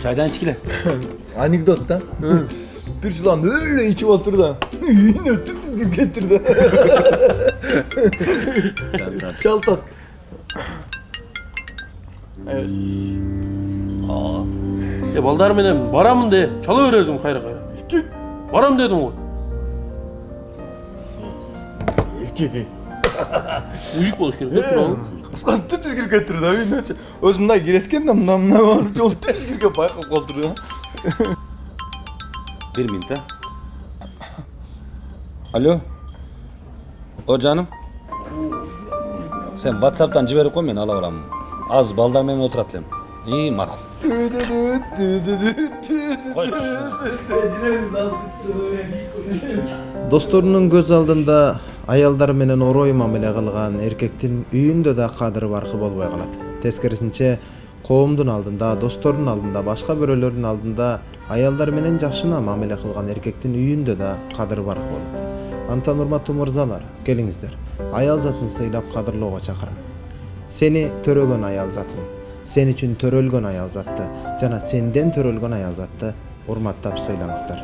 Çaydan içkile. Anekdot da. Bir sulan öyle içip otur da. Yine tüp gibi getirdi. Çaltat. Evet. Ya balдар menen baramın de çala verezim kayra. Baram dedim o. Uyuk boluş керек. Kıskas tüp gibi getirdi. Özüm daha giretken de mına var. Çok tüp gibi bayka kolturdu. Bir minut ha. Alo. O canım. Sen WhatsApp'tan ciberip koy beni alaveram. Az baldar menen oturatlayım. İyi makul. Dostlarının göz aldında ayalдар менен орой мамиле кылган эркектин үйүндө да кадыры баркы болбой калат. Тескерисинче коомдун алдында, достордун алдында, башка бирөөлөрдүн алдында аялдар менен жакшына мамиле кылган эркектин үйүндө да кадыры баркы болот. Антан урматтуу мырзалар, келиңиздер. Аял затын сыйлап кадырлоого чакырам. Сени төрөгөн аял затын, сен үчүн төрөлгөн аял затты жана сенден төрөлгөн аял затты урматтап сыйлаңыздар.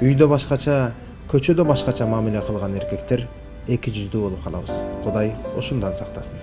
Үйдө башкача, көчөдө башкача мамиле кылган эркектер эки жүздүү болуп калабыз. Кудай ушундан сактасын.